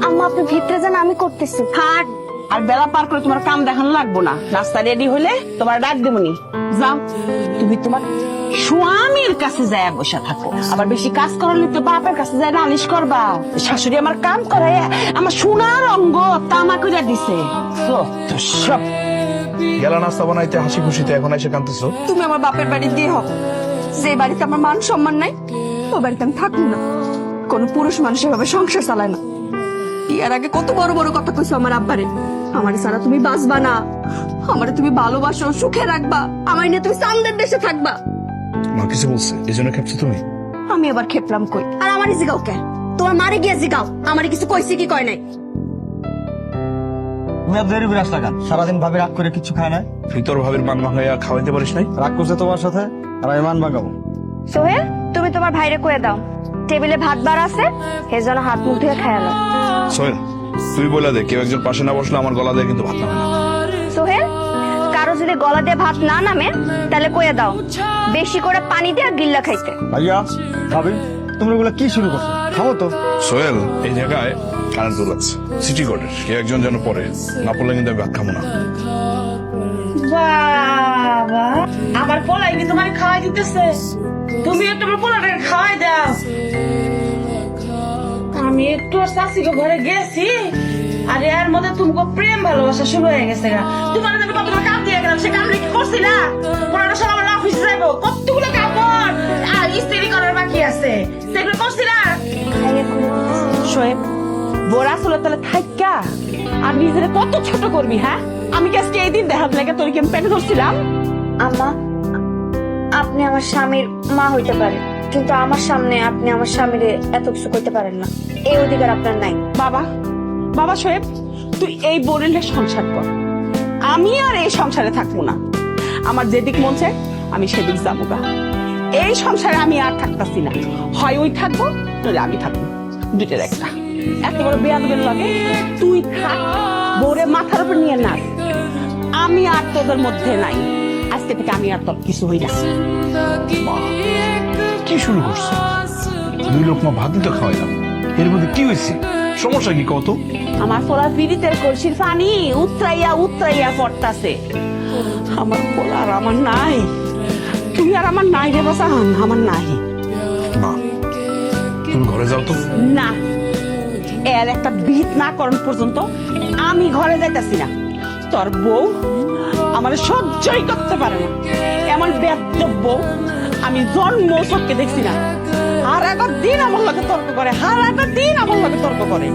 আম্মা আপনি ভিতরে যান, আমি করতেছি। থাক, আর বেলা পার করে তোমার কাম দেখানো লাগবো না। নাস্তা রেডি হলে তোমার ডাক দেবনি। যাও, তুমি তোমার স্বামীর কাছে যায় বসে থাকো। আবার বেশি কাজ করালে তো বাপের কাছে যায় নালিশ করবা। শাশুড়ি আমার কাম করে, আমার সোনার অঙ্গ তামা করে দিছে। সব গেলা নাস্তা বানাইতে হাসি খুশিতে, এখন এসে কাঁদতেছো। তুমি আমার বাপের বাড়ি দিয়ে হোক, যে বাড়িতে আমার মান সম্মান নাই ও বাড়িতে আমি থাকবো না। কোন পুরুষ মানুষ এভাবে সংসার চালায় না। বিয়ার আগে কত বড় বড় কথা কইছো আমার আব্বারে, আমার ছাড়া তুমি বাঁচবা না, আমারে তুমি ভালোবাসো, সুখে রাখবা, আমায় নিয়ে তুমি চান্দের দেশে থাকবা। মা কিছু বলছে, এই জন্য খেপছো তুমি? আমি আবার খেপলাম কই? আর আমারই জিগাও কে? তোমার মারে গিয়ে জিগাও আমারে কিছু কইছে কি কয় নাই। তুমি আর দেরি করে আসলা কেন? সারাদিন ভাবে রাগ করে কিছু খায় না। তুই তোর ভাবির মান ভাঙাইয়া খাওয়াইতে পারিস নাই? রাগ করছে তোমার সাথে, আর আমি মান ভাঙাবো? সোহেল, তুমি তোমার ভাইরে কয়ে দাও টেবিলে ভাত বার আছে, হে যেন হাত মুখ ধুয়ে খায়ালো। সোহেল, তুই বলে দে, কেউ একজন পাশে না বসলে আমার গলা দিয়ে কিন্তু ভাত নামে না। সোহেল, কারো যদি গলা দিয়ে ভাত না নামে তাহলে কয়ে দাও বেশি করে পানি দিয়ে গিল্লা খাইতে। ভাইয়া, ভাবি, তোমরা এগুলো কি শুরু করছো? খাবো তো। সোহেল, এই জায়গায় কারেন্ট চলে যাচ্ছে, সিটি কোর্টের, কেউ একজন যেন পরে না পড়লে কিন্তু আমি ভাত খাবো না। বাবা, আমার পোলাই কি তোমার খাওয়াই দিতেছে? তুমি একটু আমার পোলাটাকে খাওয়াই দাও। আমি একটু শাশিকে ঘরে গেছি, আর এর মধ্যে তুমি প্রেম ভালোবাসা শুরু হয়ে গেছে। তোমার আমি কতগুলো কাম দিয়ে গেলাম, সে কাম কি করছি না? পোলাটা সব আমার অফিসে যাইবো, কতগুলো কাপড় আর ইস্ত্রি করার বাকি আছে, সেগুলো করছি না। শোয়েব, বোরা আসলে তাহলে থাকা আর নিজের কত ছোট করবি? হ্যাঁ, আমি কি আজকে এই দিন দেখার লাগে তোর কি আমি পেটে ধরছিলাম? আম্মা, আপনি আমার স্বামীর মা হইতে পারেন, কিন্তু আমার সামনে আপনি আমার স্বামীরে এত কিছু করতে পারেন না, এই অধিকার আপনার নাই। বাবা, বাবা শোয়েব, তুই এই বোরেলে সংসার কর, আমি আর এই সংসারে থাকবো না। আমার যেদিক মন চায় আমি সেদিক যাবো গা। এই সংসারে আমি আর থাকতাছি না, হয় ওই থাকবো নইলে আমি থাকবো, দুইটার একটা। এত বড় বেয়াদবের লাগে তুই থাক, বোরে মাথার উপর নিয়ে নাচ। আমি আর তোদের মধ্যে নাই, আজকে থেকে আমি আর তোর কিছু হই না। কি শুরু করছো? দুই লোক মা ভাত দিতে খাওয়াইলাম, এর মধ্যে কি হয়েছে? সমস্যা কি কত? আমার পোলা পিড়িতের কলসির পানি উতরাইয়া উতরাইয়া পড়তাছে। আমার পোলা আর আমার নাই, তুমি আর আমার নাই রে বাসান, আমার নাই। মা, তুমি ঘরে যাও তো। না, এর একটা বিহিত না করন পর্যন্ত আমি ঘরে যাইতাছি না। তোর বউ আমার সহ্যই করতে পারে না, এমন বেয়াদব বউ আমি জন্ম চোখকে দেখছি না। আর একবার দিন আমার লগে তর্ক করে, আর একবার দিন আমার লগে তর্ক করে।